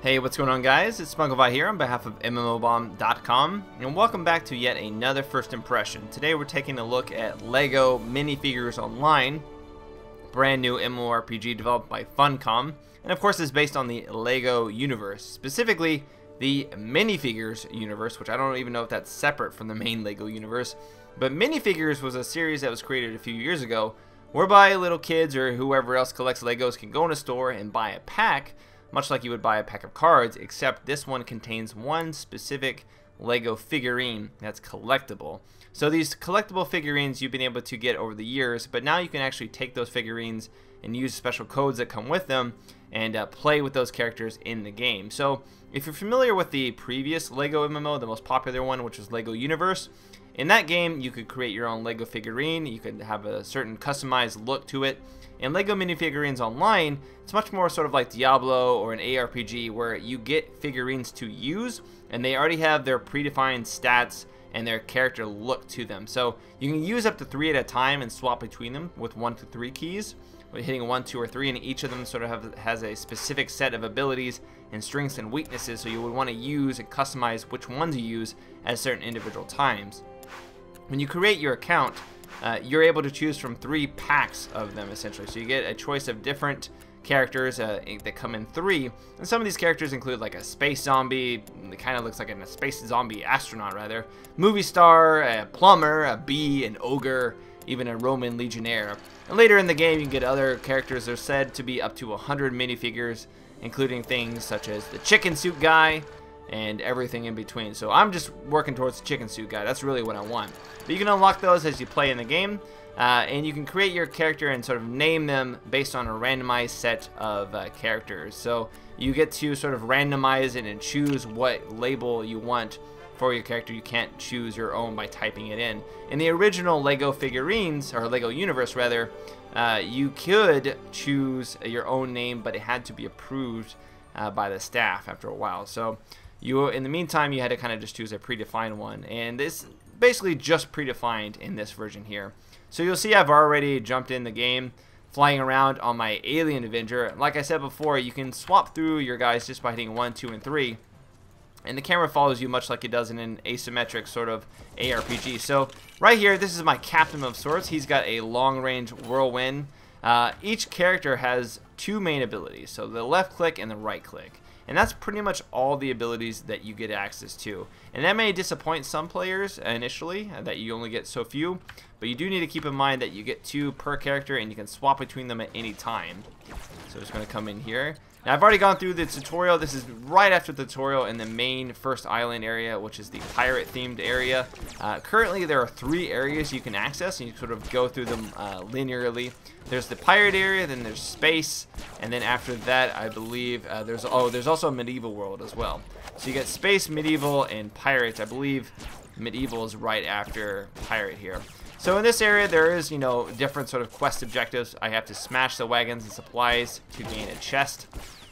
Hey, what's going on, guys? It's Smugglebot here on behalf of MMOBomb.com, and welcome back to yet another first impression. Today we're taking a look at LEGO Minifigures Online, brand new MMORPG developed by Funcom, and of course is based on the LEGO universe, specifically the Minifigures universe, which I don't even know if that's separate from the main LEGO universe. But Minifigures was a series that was created a few years ago, whereby little kids or whoever else collects Legos can go in a store and buy a pack, much like you would buy a pack of cards, except this one contains one specific Lego figurine that's collectible. So these collectible figurines you've been able to get over the years, but now you can actually take those figurines and use special codes that come with them and play with those characters in the game. So if you're familiar with the previous Lego MMO, the most popular one, which was Lego Universe, in that game you could create your own Lego figurine, you could have a certain customized look to it. In LEGO Minifigures Online, it's much more sort of like Diablo or an ARPG where you get figurines to use and they already have their predefined stats and their character look to them. So you can use up to 3 at a time and swap between them with 1 to 3 keys, hitting 1, 2, or 3, and each of them sort of has a specific set of abilities and strengths and weaknesses, so you would want to use and customize which ones you use at certain individual times. When you create your account, you're able to choose from 3 packs of them, essentially. So you get a choice of different characters that come in 3, and some of these characters include like a space zombie, it kind of looks like a space zombie astronaut rather, movie star, a plumber, a bee, an ogre, even a Roman legionnaire. And later in the game you can get other characters. They're said to be up to 100 minifigures, including things such as the chicken suit guy and everything in between. So I'm just working towards the chicken suit guy. That's really what I want. But you can unlock those as you play in the game, and you can create your character and sort of name them based on a randomized set of characters. So you get to sort of randomize it and choose what label you want for your character. You can't choose your own by typing it in. In the original LEGO figurines, or LEGO universe rather, you could choose your own name, but it had to be approved by the staff after a while. So in the meantime, you had to kind of just choose a predefined one, and this basically just predefined in this version here. So you'll see I've already jumped in the game, flying around on my alien Avenger. Like I said before, you can swap through your guys just by hitting 1, 2, and 3, and the camera follows you much like it does in an asymmetric sort of ARPG. So right here, this is my captain of sorts. He's got a long-range whirlwind. Each character has 2 main abilities, so the left click and the right click. And that's pretty much all the abilities that you get access to. And that may disappoint some players initially, that you only get so few, but you do need to keep in mind that you get 2 per character and you can swap between them at any time. So I'm just going to come in here. Now I've already gone through the tutorial. This is right after the tutorial in the main first island area, which is the pirate themed area. Currently there are 3 areas you can access, and you sort of go through them linearly. There's the pirate area, then there's space, and then after that I believe there's also a medieval world as well. So you get space, medieval, and pirate. I believe medieval is right after pirate here. So in this area there is, you know, different sort of quest objectives. I have to smash the wagons and supplies to gain a chest.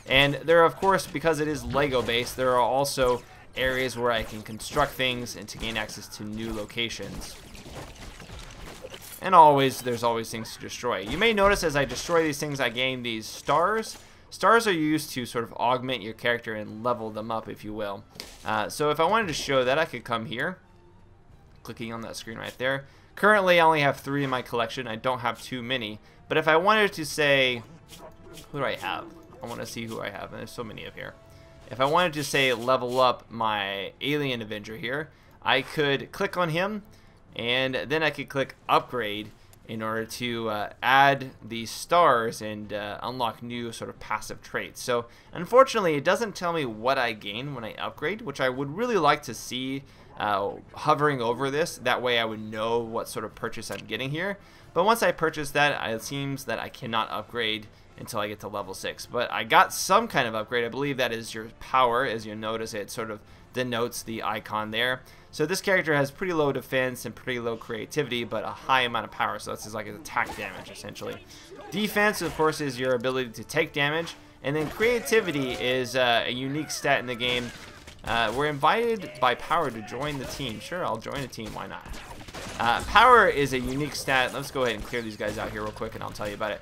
And there are, of course, because it is Lego based, there are also areas where I can construct things and to gain access to new locations. And there's always things to destroy. You may notice as I destroy these things, I gain these stars. Stars are used to sort of augment your character and level them up, if you will. So if I wanted to show that, I could come here, clicking on that screen right there. Currently, I only have 3 in my collection. I don't have too many. But if I wanted to say, who do I have? I want to see who I have, and there's so many of here. If I wanted to say level up my alien Avenger here, I could click on him, and then I could click upgrade in order to add these stars and unlock new sort of passive traits. So unfortunately, it doesn't tell me what I gain when I upgrade, which I would really like to see hovering over this. That way I would know what sort of purchase I'm getting here. But once I purchase that, it seems that I cannot upgrade until I get to level 6. But I got some kind of upgrade. I believe that is your power. As you notice, it sort of denotes the icon there. So this character has pretty low defense and pretty low creativity, but a high amount of power. So that's like his attack damage, essentially. Defense, of course, is your ability to take damage. And then creativity is a unique stat in the game. We're invited by power to join the team. Sure, I'll join the team. Why not? Power is a unique stat. Let's go ahead and clear these guys out here real quick and I'll tell you about it.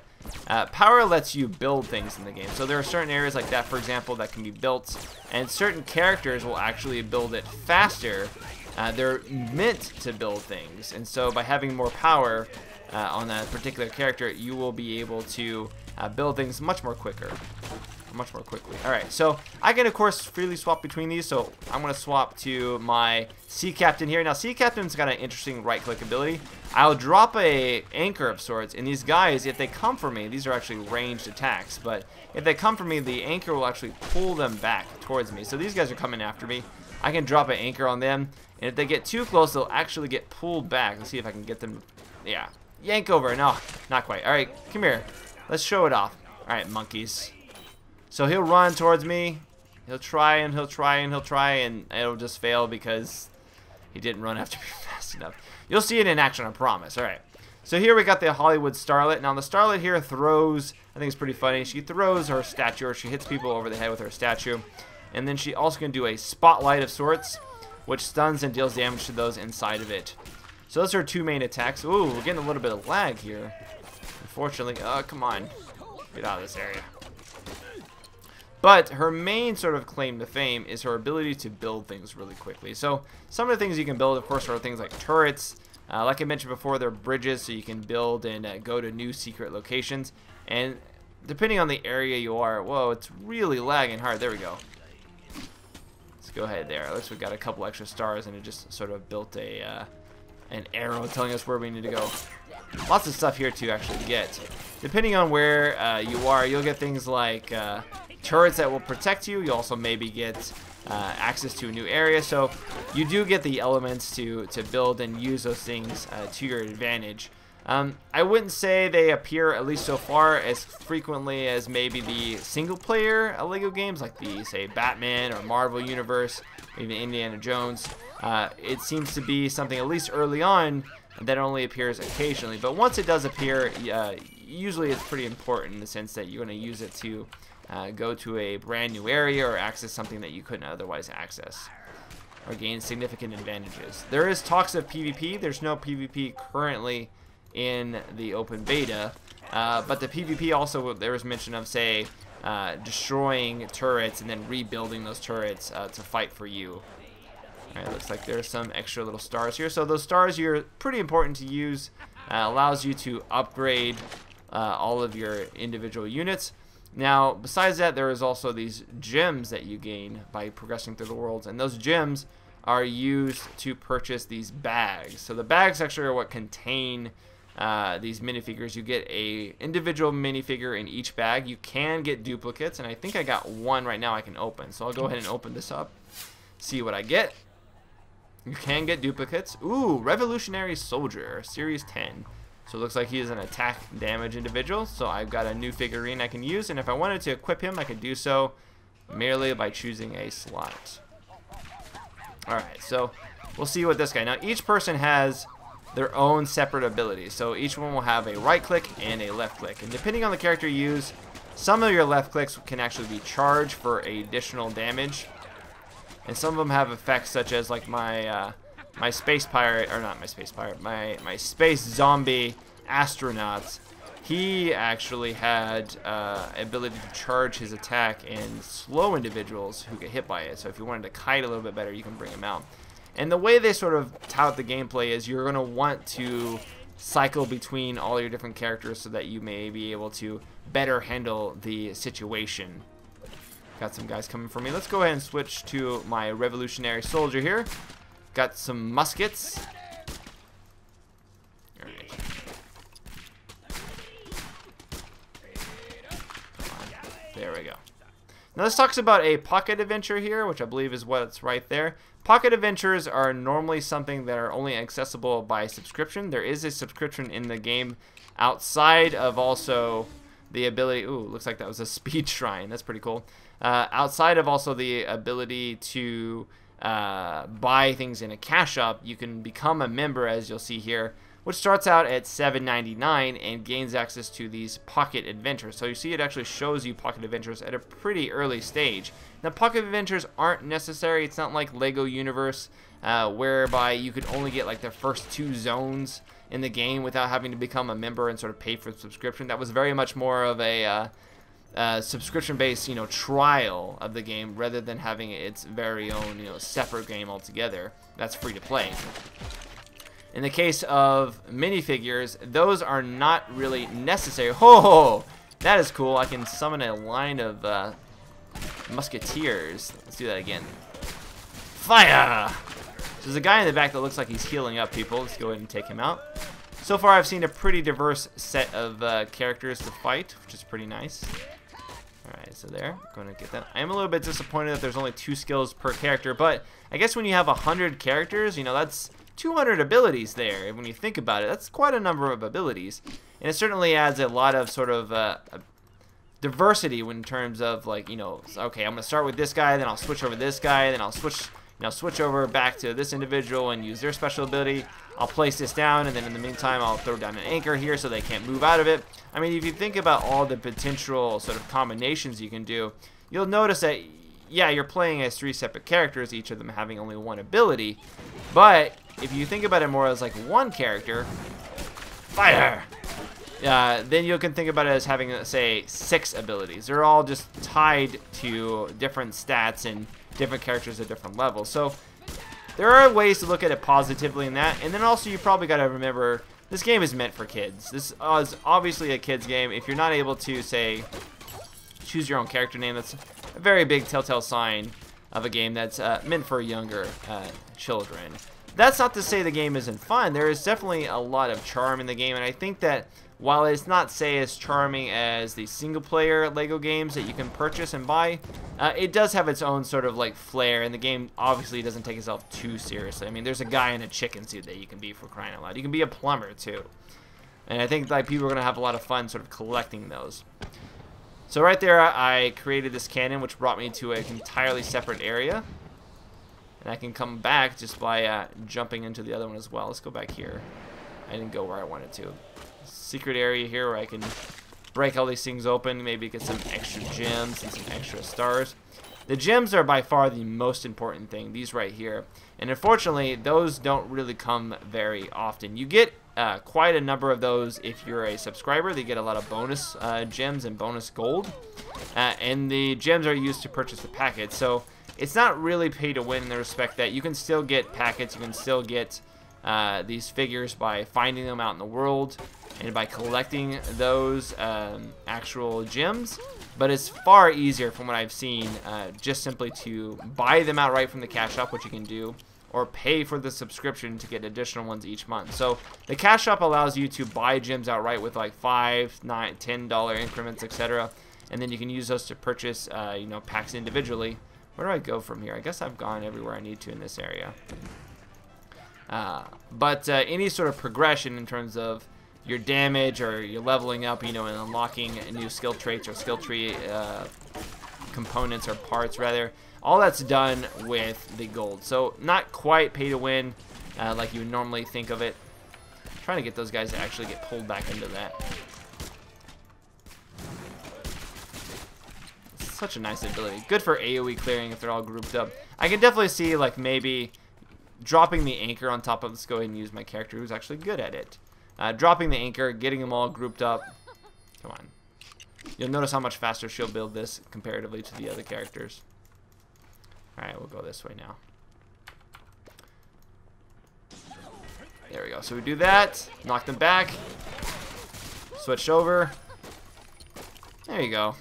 Power lets you build things in the game. So there are certain areas like that, for example, that can be built, and certain characters will actually build it faster. They're meant to build things, and so by having more power on that particular character, you will be able to build things much more quickly. Alright, so I can of course freely swap between these, so I'm going to swap to my Sea Captain here. Now Sea Captain's got an interesting right click ability. I'll drop a anchor of sorts, and these guys, if they come for me, these are actually ranged attacks, but if they come for me, the anchor will actually pull them back towards me. So these guys are coming after me. I can drop an anchor on them, and if they get too close, they'll actually get pulled back. Let's see if I can get them. Yeah, yank over. No, not quite. Alright, come here. Let's show it off. Alright, monkeys. So he'll run towards me. He'll try and he'll try and he'll try, and it'll just fail because he didn't run after me fast enough. You'll see it in action, I promise. Alright. So here we got the Hollywood Starlet. Now the Starlet here throws, I think it's pretty funny, she throws her statue, or she hits people over the head with her statue. And then she also can do a spotlight of sorts, which stuns and deals damage to those inside of it. So those are her two main attacks. Ooh, we're getting a little bit of lag here. Unfortunately. Oh, come on. Get out of this area. But her main sort of claim to fame is her ability to build things really quickly. So some of the things you can build, of course, are things like turrets. Like I mentioned before, they're bridges, so you can build and go to new secret locations. And depending on the area you are, whoa, it's really lagging hard. There we go. Let's go ahead there. Looks like we got a couple extra stars, and it just sort of built a an arrow telling us where we need to go. Lots of stuff here to actually get. Depending on where you are, you'll get things like turrets that will protect you. You also maybe get access to a new area, so you do get the elements to build and use those things to your advantage. I wouldn't say they appear, at least so far, as frequently as maybe the single player LEGO games like the, say, Batman or Marvel Universe, even Indiana Jones. It seems to be something, at least early on, that only appears occasionally, but once it does appear, usually it's pretty important in the sense that you're going to use it to go to a brand new area or access something that you couldn't otherwise access, or gain significant advantages. There is talks of PvP. There's no PvP currently in the open beta, but the PvP also, there was mention of, say, destroying turrets and then rebuilding those turrets to fight for you. Alright, looks like there's some extra little stars here. So those stars here are pretty important to use. Allows you to upgrade all of your individual units. Now, besides that, there is also these gems that you gain by progressing through the worlds, and those gems are used to purchase these bags. So the bags actually are what contain these minifigures. You get a individual minifigure in each bag. You can get duplicates, and I think I got one right now I can open. So I'll go ahead and open this up, see what I get. You can get duplicates. Ooh, Revolutionary Soldier, Series 10. So it looks like he is an attack damage individual. So I've got a new figurine I can use, and if I wanted to equip him, I could do so merely by choosing a slot. Alright, so we'll see what this guy. Now each person has their own separate abilities. So each one will have a right click and a left click. And depending on the character you use, some of your left clicks can actually be charged for additional damage. And some of them have effects such as like my my space pirate, or not my space pirate, my space zombie astronaut. He actually had ability to charge his attack and slow individuals who get hit by it. So if you wanted to kite a little bit better, you can bring him out. And the way they sort of tout the gameplay is you're going to want to cycle between all your different characters so that you may be able to better handle the situation. Got some guys coming for me. Let's go ahead and switch to my Revolutionary Soldier here. Got some muskets. Alright. There we go. Now this talks about a pocket adventure here, which I believe is what's right there. Pocket adventures are normally something that are only accessible by subscription. There is a subscription in the game outside of also the ability. Ooh, looks like that was a speed shrine. That's pretty cool. Outside of also the ability to buy things in a cash shop, you can become a member, as you'll see here, which starts out at $7.99 and gains access to these pocket adventures. So you see it actually shows you pocket adventures at a pretty early stage. Now pocket adventures aren't necessary. It's not like Lego Universe whereby you could only get like the first 2 zones in the game without having to become a member and sort of pay for the subscription. That was very much more of a subscription-based, trial of the game rather than having its very own, separate game altogether. That's free to play. In the case of minifigures, those are not really necessary. Oh, that is cool. I can summon a line of musketeers. Let's do that again. Fire! So there's a guy in the back that looks like he's healing up people. Let's go ahead and take him out. So far, I've seen a pretty diverse set of characters to fight, which is pretty nice. Alright, so there. Going to get that. I am a little bit disappointed that there's only 2 skills per character, but I guess when you have 100 characters, that's 200 abilities there. When you think about it, that's quite a number of abilities. And it certainly adds a lot of sort of diversity in terms of like, okay, I'm going to start with this guy, then I'll switch over to this guy, then I'll switch over back to this individual and use their special ability. I'll place this down, and then in the meantime, I'll throw down an anchor here so they can't move out of it. I mean, if you think about all the potential sort of combinations you can do, you'll notice that, yeah, you're playing as 3 separate characters, each of them having only 1 ability. But if you think about it more as like 1 character, fire! Then you can think about it as having, say, 6 abilities. They're all just tied to different stats and different characters at different levels. So there are ways to look at it positively in that. And then also you probably got to remember this game is meant for kids. This is obviously a kid's game. If you're not able to, say, choose your own character name, that's a very big telltale sign of a game that's meant for younger children. That's not to say the game isn't fun. There is definitely a lot of charm in the game, and I think that while it's not, say, as charming as the single-player Lego games that you can purchase and buy, it does have its own sort of like flair, and the game obviously doesn't take itself too seriously. I mean, there's a guy in a chicken suit that you can be, for crying out loud. You can be a plumber too, and I think like people are gonna have a lot of fun sort of collecting those. So right there, I created this cannon, which brought me to an entirely separate area, and I can come back just by jumping into the other one as well. Let's go back here. I didn't go where I wanted to. Secret area here where I can break all these things open, maybe get some extra gems and some extra stars. The gems are by far the most important thing, these right here. And unfortunately, those don't really come very often. You get quite a number of those if you're a subscriber. They get a lot of bonus gems and bonus gold. And the gems are used to purchase the packets. So it's not really pay to win in the respect that you can still get packets, you can still get these figures by finding them out in the world and by collecting those actual gems. But it's far easier from what I've seen just simply to buy them outright from the cash shop, which you can do, or pay for the subscription to get additional ones each month. So the cash shop allows you to buy gems outright with like $5, $9, $10 increments, etc. And then you can use those to purchase packs individually. Where do I go from here? I guess I've gone everywhere I need to in this area. But any sort of progression in terms of your damage or your leveling up, and unlocking new skill traits or skill tree components or parts rather, all that's done with the gold. So not quite pay to win like you would normally think of it. I'm trying to get those guys to actually get pulled back into that. It's such a nice ability. Good for AoE clearing if they're all grouped up. I can definitely see like maybe dropping the anchor on top of, let's go ahead and use my character who's actually good at it. Dropping the anchor, getting them all grouped up. Come on. You'll notice how much faster she'll build this comparatively to the other characters. Alright, we'll go this way now. There we go. So we do that. Knock them back. Switch over. There you go.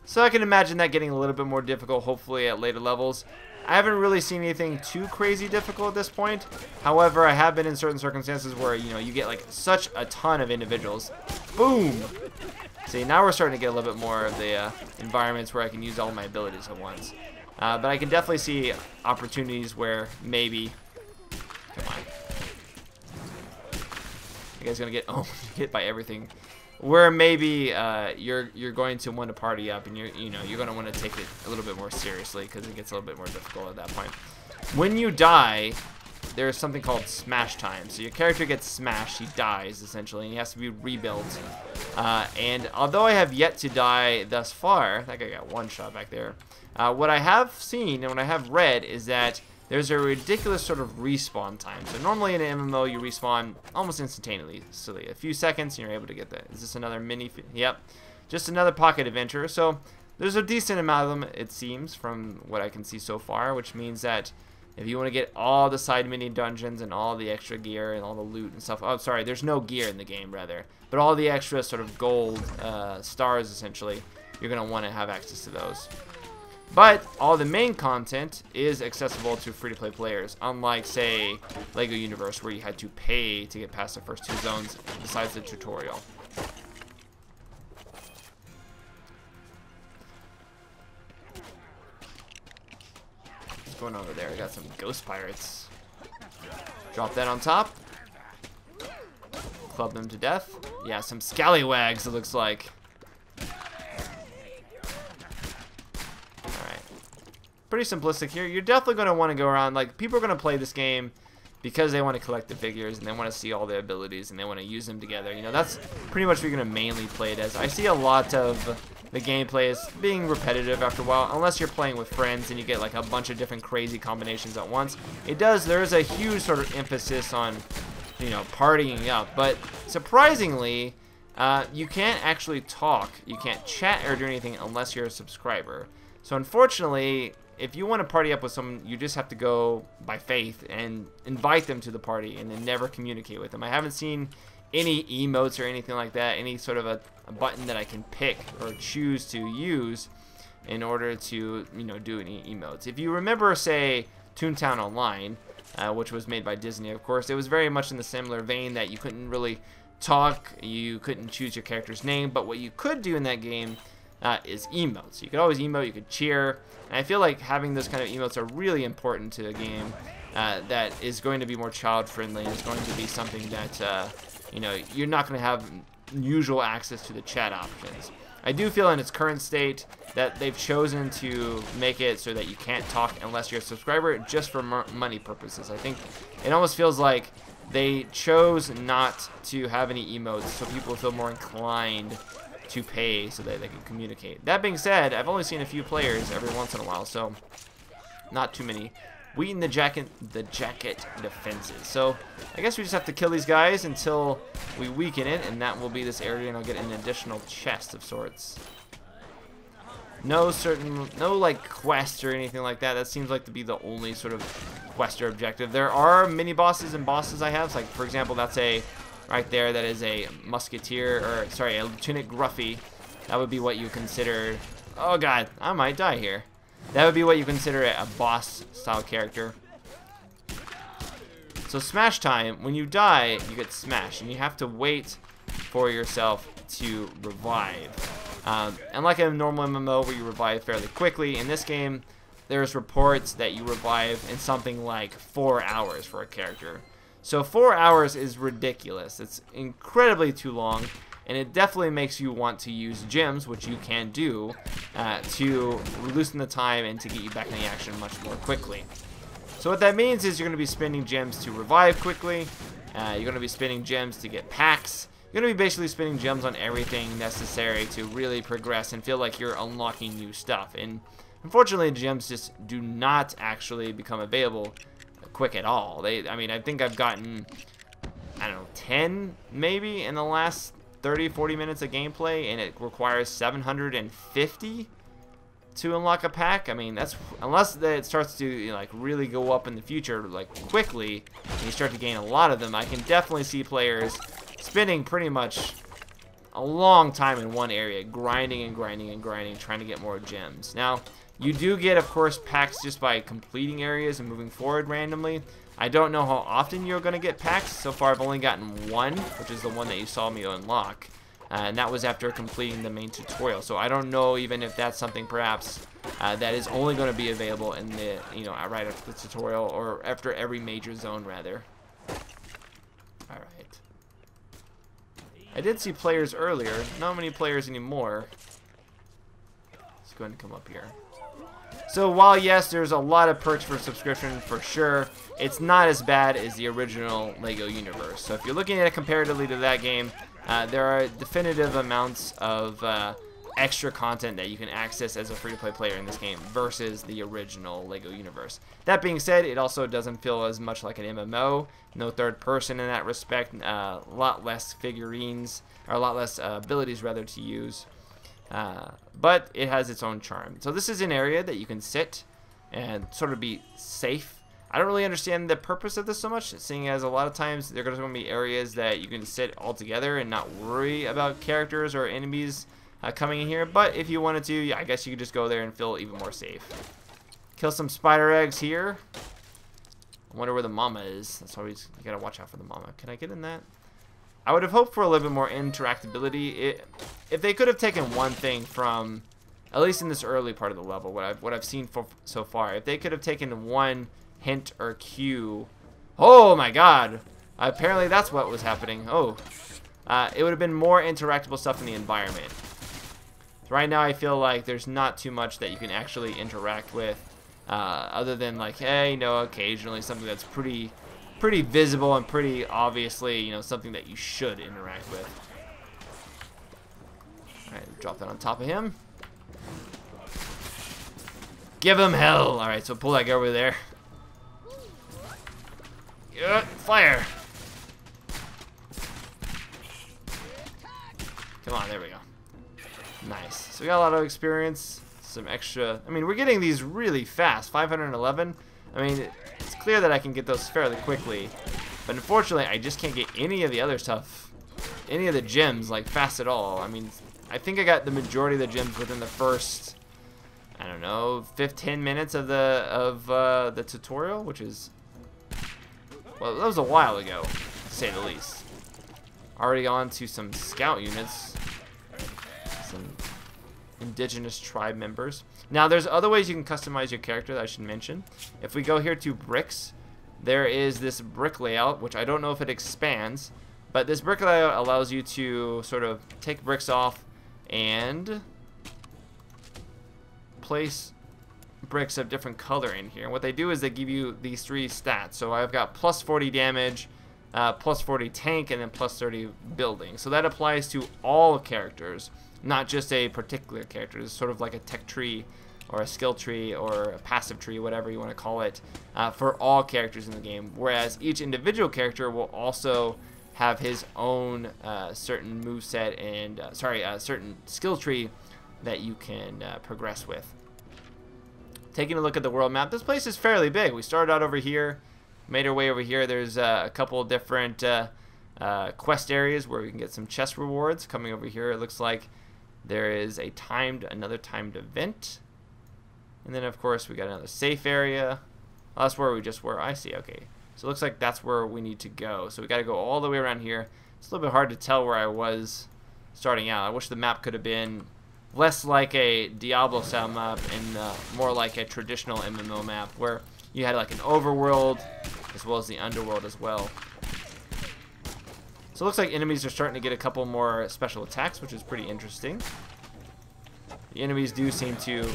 So I can imagine that getting a little bit more difficult, hopefully at later levels. I haven't really seen anything too crazy difficult at this point. However, I have been in certain circumstances where, you get like such a ton of individuals. Boom! See, now we're starting to get a little bit more of the environments where I can use all my abilities at once. But I can definitely see opportunities where maybe... Come on. You guys gonna get hit by everything. Where maybe you're going to want to party up, and you're going to want to take it a little bit more seriously because it gets a little bit more difficult at that point. When you die, there's something called smash time. So your character gets smashed, he dies essentially, and he has to be rebuilt. And although I have yet to die thus far, that guy got one shot back there. What I have seen and what I have read is that there's a ridiculous sort of respawn time. So normally in an MMO you respawn almost instantaneously. A few seconds and you're able to get that. Is this another mini? Yep. Just another pocket adventure. So there's a decent amount of them, it seems, from what I can see so far, which means that if you want to get all the side mini dungeons and all the extra gear and all the loot and stuff. Oh, sorry, there's no gear in the game, rather. But all the extra sort of gold stars, essentially, you're going to want to have access to those. But all the main content is accessible to free-to-play players, unlike, say, LEGO Universe, where you had to pay to get past the first 2 zones besides the tutorial. What's going on over there? I got some ghost pirates. Drop that on top. Club them to death. Yeah, some scallywags, it looks like. Pretty simplistic here. You're definitely going to want to go around, like, people are going to play this game because they want to collect the figures and they want to see all the abilities and they want to use them together. You know, that's pretty much what you're going to mainly play it as. I see a lot of the gameplay as being repetitive after a while, unless you're playing with friends and you get like a bunch of different crazy combinations at once. There is a huge sort of emphasis on, you know, partying up, but surprisingly, you can't actually talk, you can't chat or do anything unless you're a subscriber. So unfortunately, if you want to party up with someone, you just have to go by faith and invite them to the party and then never communicate with them. I haven't seen any emotes or anything like that, any sort of a button that I can pick or choose to use in order to, you know, do any emotes. If you remember, say, Toontown Online, which was made by Disney, of course, it was very much in the similar vein that you couldn't really talk, you couldn't choose your character's name, but what you could do in that game is emotes. You could always emote, you could cheer, and I feel like having those kind of emotes are really important to a game that is going to be more child friendly and is going to be something that you know, you're not going to have usual access to the chat options. I do feel in its current state that they've chosen to make it so that you can't talk unless you're a subscriber just for money purposes. I think it almost feels like they chose not to have any emotes so people feel more inclined to pay so that they can communicate. That being said, I've only seen a few players every once in a while, so not too many. Weaken the jacket defenses. So I guess we just have to kill these guys until we weaken it, and that will be this area, and I'll get an additional chest of sorts. No like quest or anything like that. That seems like to be the only sort of quest or objective. There are mini bosses and bosses I have. Like for example, that's a right there. That is a musketeer, or sorry, a tunic gruffy. That would be what you consider. Oh god, I might die here. That would be what you consider a boss-style character. So smash time, when you die, you get smashed, and you have to wait for yourself to revive. Unlike a normal MMO where you revive fairly quickly, in this game, there's reports that you revive in something like 4 hours for a character. So 4 hours is ridiculous. It's incredibly too long. And it definitely makes you want to use gems, which you can do, to loosen the time and to get you back in the action much more quickly. So what that means is you're going to be spending gems to revive quickly. You're going to be spending gems to get packs. You're going to be basically spending gems on everything necessary to really progress and feel like you're unlocking new stuff. And unfortunately, gems just do not actually become available quick at all. I mean, I think I've gotten, I don't know, 10 maybe in the last 30-40 minutes of gameplay, and it requires 750 to unlock a pack. I mean, that's unless it starts to, you know, like really go up in the future like quickly and you start to gain a lot of them. I can definitely see players spending pretty much a long time in one area, grinding and grinding and grinding, trying to get more gems. Now, you do get, of course, packs just by completing areas and moving forward randomly. I don't know how often you're going to get packs. So far, I've only gotten one, which is the one that you saw me unlock. And that was after completing the main tutorial. So I don't know even if that's something perhaps that is only going to be available in the, you know, right after the tutorial or after every major zone, rather. Alright. I did see players earlier. Not many players anymore. Let's go ahead and come up here. So while yes, there's a lot of perks for subscription for sure, it's not as bad as the original LEGO universe. So if you're looking at it comparatively to that game, there are definitive amounts of extra content that you can access as a free-to-play player in this game versus the original LEGO universe. That being said, it also doesn't feel as much like an MMO. No third person in that respect. A lot less figurines, or a lot less abilities rather to use. But it has its own charm. So this is an area that you can sit and sort of be safe. I don't really understand the purpose of this so much, seeing as a lot of times there are going to be areas that you can sit all together and not worry about characters or enemies coming in here. But if you wanted to, yeah, I guess you could just go there and feel even more safe. Kill some spider eggs here. I wonder where the mama is. That's always, you gotta watch out for the mama. Can I get in that? I would have hoped for a little bit more interactability. If they could have taken one thing from, at least in this early part of the level, what I've seen so far, if they could have taken one hint or cue. Oh my god! Apparently that's what was happening. Oh, it would have been more interactable stuff in the environment. So right now I feel like there's not too much that you can actually interact with, other than like, hey, you know, occasionally something that's pretty visible and pretty obviously, you know, something that you should interact with. Alright, drop that on top of him. Give him hell! Alright, so pull that guy over there. Fire! Come on, there we go. Nice. So we got a lot of experience, some extra. I mean, we're getting these really fast. 511. I mean, it's clear that I can get those fairly quickly, but unfortunately, I just can't get any of the other stuff, any of the gems, like, fast at all. I mean, I think I got the majority of the gems within the first, I don't know, 10 minutes of the tutorial, which is, well, that was a while ago, to say the least. Already on to some scout units, some indigenous tribe members. Now, there's other ways you can customize your character that I should mention. If we go here to bricks, there is this brick layout, which I don't know if it expands, but this brick layout allows you to sort of take bricks off and place bricks of different color in here. And what they do is they give you these three stats. So I've got plus 40 damage, plus 40 tank, and then plus 30 building. So that applies to all characters, not just a particular character. It's sort of like a tech tree or a skill tree or a passive tree, whatever you want to call it, for all characters in the game. Whereas each individual character will also have his own certain moveset and, certain skill tree that you can progress with. Taking a look at the world map, this place is fairly big. We started out over here, made our way over here. There's a couple of different quest areas where we can get some chest rewards. Coming over here, it looks like there is another timed event. And then, of course, we got another safe area. Oh, that's where we just were. I see, okay. So it looks like that's where we need to go. So we got to go all the way around here. It's a little bit hard to tell where I was starting out. I wish the map could have been less like a Diablo-style map and more like a traditional MMO map where you had like an overworld as well as the underworld as well. So it looks like enemies are starting to get a couple more special attacks, which is pretty interesting. The enemies do seem to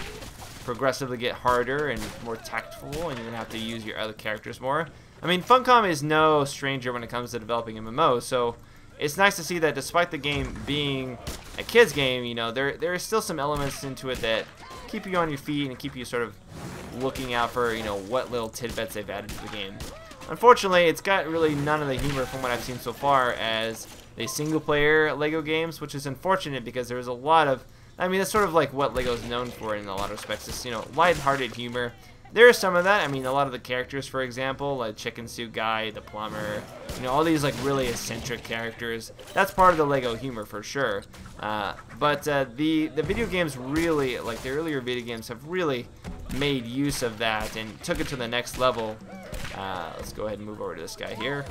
progressively get harder and more tactful, and you're going to have to use your other characters more. I mean, Funcom is no stranger when it comes to developing MMOs, so it's nice to see that despite the game being a kid's game, you know, there is still some elements into it that keep you on your feet and keep you sort of looking out for, you know, what little tidbits they've added to the game. Unfortunately, it's got really none of the humor from what I've seen so far as the single-player LEGO games, which is unfortunate because there's a lot of, I mean, that's sort of like what LEGO's known for in a lot of respects. It's, you know, lighthearted humor. There is some of that. I mean, a lot of the characters, for example, like Chicken Suit Guy, the plumber, you know, all these like really eccentric characters. That's part of the LEGO humor for sure. But the video games really, like the earlier video games, have really made use of that and took it to the next level. Let's go ahead and move over to this guy here.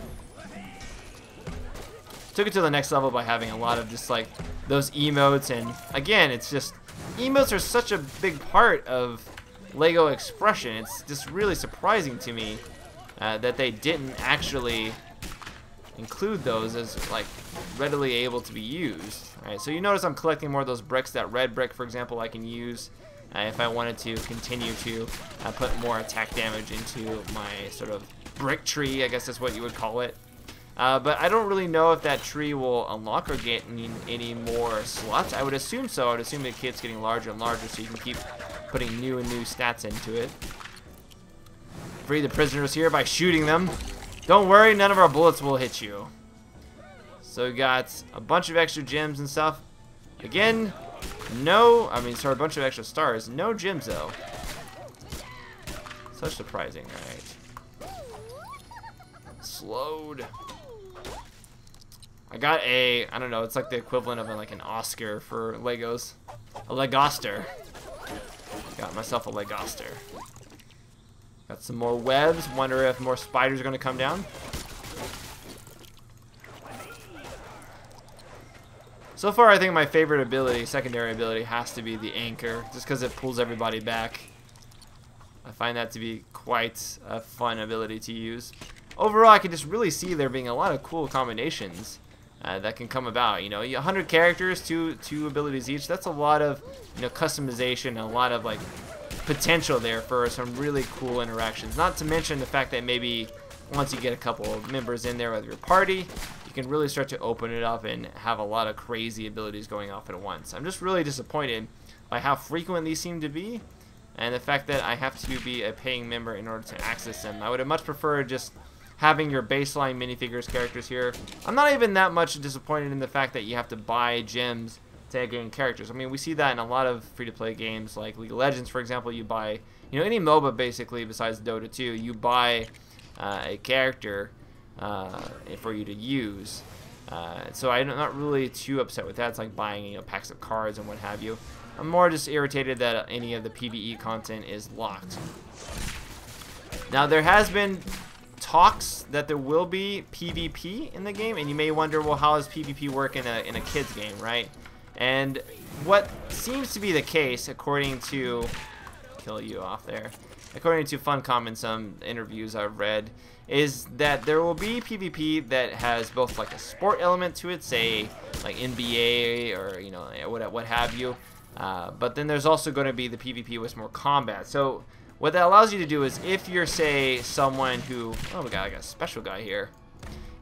Took it to the next level by having a lot of just like those emotes, and again, it's just emotes are such a big part of LEGO expression. It's just really surprising to me that they didn't actually include those as like readily able to be used. All right, so you notice I'm collecting more of those bricks. That red brick, for example, I can use if I wanted to continue to put more attack damage into my sort of brick tree, I guess that's what you would call it. But I don't really know if that tree will unlock or get any more slots. I would assume so. I would assume the kit's getting larger and larger, so you can keep putting new and new stats into it. Free the prisoners here by shooting them. Don't worry, none of our bullets will hit you. So we got a bunch of extra gems and stuff. Again, a bunch of extra stars. No gems though. Such surprising, right? Slowed. I got I don't know, it's like the equivalent of like an Oscar for Legos. A Legoster. Got myself a Legoster. Got some more webs. Wonder if more spiders are going to come down. So far, I think my favorite ability, secondary ability, has to be the anchor, just because it pulls everybody back. I find that to be quite a fun ability to use. Overall, I can just really see there being a lot of cool combinations that can come about. You know, 100 characters, two abilities each. That's a lot of, you know, customization and a lot of like potential there for some really cool interactions. Not to mention the fact that maybe once you get a couple of members in there with your party, you can really start to open it up and have a lot of crazy abilities going off at once. I'm just really disappointed by how frequent these seem to be, and the fact that I have to be a paying member in order to access them. I would have much preferred just having your baseline minifigures characters here. I'm not even that much disappointed in the fact that you have to buy gems to gain characters. I mean, we see that in a lot of free-to-play games like League of Legends, for example. You buy, you know, any MOBA basically besides Dota 2, you buy a character for you to use. So I'm not really too upset with that. It's like buying, you know, packs of cards and what have you. I'm more just irritated that any of the PvE content is locked. Now, there has been talks that there will be PvP in the game, and you may wonder, well, how does PvP work in a kids game, right? And what seems to be the case, according to according to Funcom and some interviews I've read, is that there will be PvP that has both like a sport element to it, say like NBA or, you know, what have you. But then there's also going to be the PvP with more combat. So what that allows you to do is, if you're, say, someone who, oh, we got like a special guy here.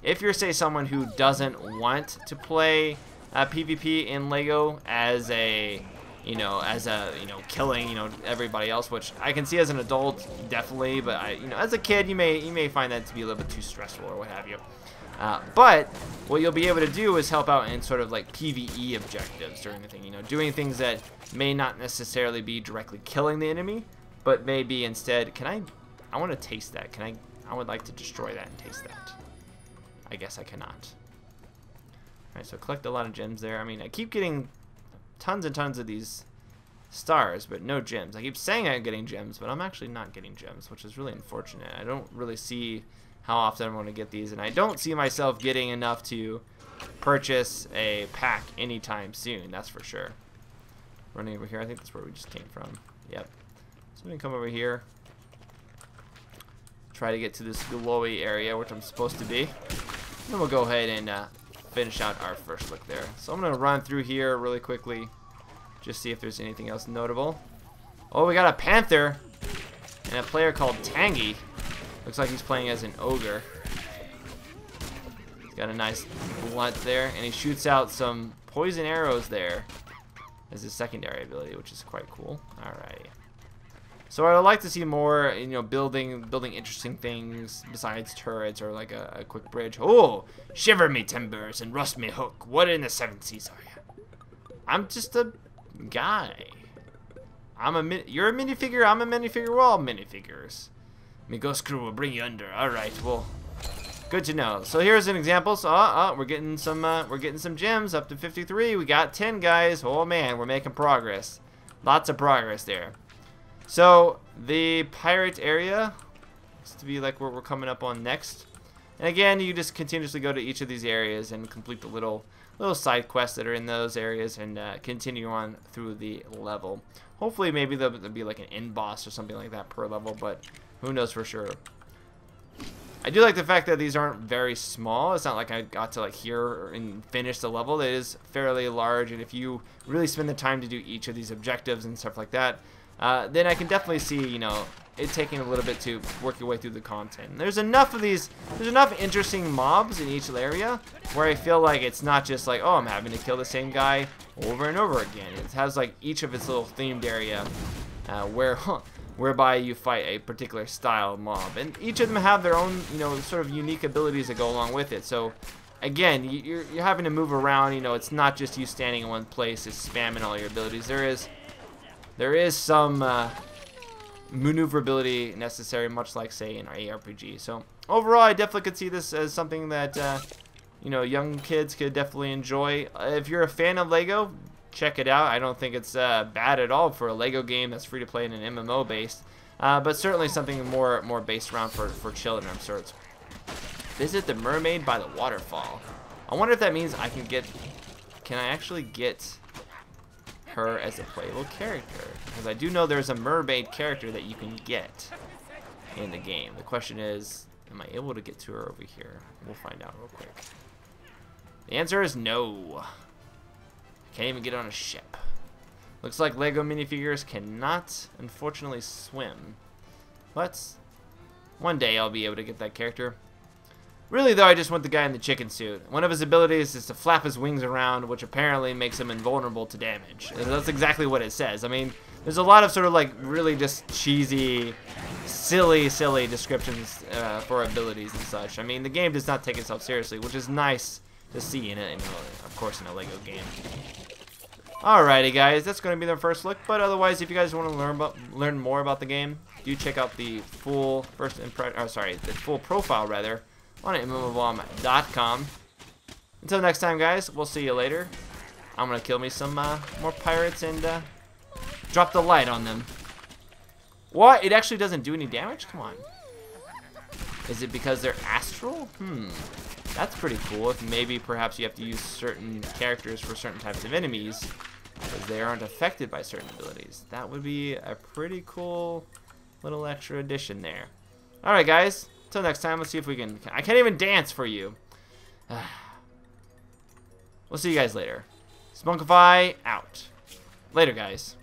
If you're, say, someone who doesn't want to play PvP in Lego as a, killing, everybody else, which I can see as an adult, definitely, but as a kid, you may find that to be a little bit too stressful or what have you. But what you'll be able to do is help out in sort of like PvE objectives during the thing, doing things that may not necessarily be directly killing the enemy, but maybe instead, I want to taste that. I would like to destroy that and taste that. I guess I cannot. Alright, so collect a lot of gems there. I mean, I keep getting tons and tons of these stars, but no gems. I keep saying I'm getting gems, but I'm actually not getting gems, which is really unfortunate. I don't really see how often I'm going to get these, and I don't see myself getting enough to purchase a pack anytime soon, that's for sure. Running over here, I think that's where we just came from. Yep. So I'm going to come over here, try to get to this glowy area, which I'm supposed to be. Then we'll go ahead and finish out our first look there. So I'm going to run through here really quickly, just see if there's anything else notable. Oh, we got a panther and a player called Tangy. Looks like he's playing as an ogre. He's got a nice blunt there, and he shoots out some poison arrows there as his secondary ability, which is quite cool. Alrighty. So I'd like to see more, building interesting things besides turrets or like a quick bridge. Oh, shiver me timbers and rust me hook. What in the seven seas are you? I'm just a guy. You're a minifigure. I'm a minifigure. We're all minifigures. Me ghost crew will bring you under. All right. Well, good to know. So here's an example. So we're getting some gems up to 53. We got 10 guys. Oh man, we're making progress. Lots of progress there. So the pirate area looks to be like where we're coming up on next. And again, you just continuously go to each of these areas and complete the little side quests that are in those areas and continue on through the level. Hopefully, maybe there'll be like an end boss or something like that per level, but who knows for sure. I do like the fact that these aren't very small. It's not like I got to like here and finish the level. It is fairly large, and if you really spend the time to do each of these objectives and stuff like that, then I can definitely see, you know, it taking a little bit to work your way through the content. There's enough of these, there's enough interesting mobs in each area where I feel like it's not just like, oh, I'm having to kill the same guy over and over again. It has like each of its little themed area whereby you fight a particular style mob, and each of them have their own, you know, sort of unique abilities that go along with it. So again, you're having to move around. You know, it's not just you standing in one place, just spamming all your abilities. There is some maneuverability necessary, much like, say, in our ARPG. So overall, I definitely could see this as something that you know, young kids could definitely enjoy. If you're a fan of Lego, check it out. I don't think it's bad at all for a Lego game that's free to play and an MMO based, but certainly something more based around for children of sorts. Visit the mermaid by the waterfall. I wonder if that means I can I actually get her as a playable character? Because I do know there's a mermaid character that you can get in the game. The question is, am I able to get to her over here? We'll find out real quick. The answer is no. Can't even get on a ship. Looks like Lego minifigures cannot, unfortunately, swim. But one day I'll be able to get that character. Really, though, I just want the guy in the chicken suit. One of his abilities is to flap his wings around, which apparently makes him invulnerable to damage. That's exactly what it says. I mean, there's a lot of sort of like really just cheesy, silly descriptions for abilities and such. I mean, the game does not take itself seriously, which is nice to see in it, of course, in a Lego game. Alrighty, guys, that's going to be the first look. But otherwise, if you guys want to learn more about the game, do check out the full the full profile rather on MMOBomb.com. Until next time, guys, we'll see you later. I'm gonna kill me some more pirates and drop the light on them. What? It actually doesn't do any damage? Come on. Is it because they're astral? That's pretty cool. If maybe perhaps you have to use certain characters for certain types of enemies because they aren't affected by certain abilities. That would be a pretty cool little extra addition there. Alright, guys. Until next time, let's see if we can... I can't even dance for you. We'll see you guys later. Spunkify out. Later, guys.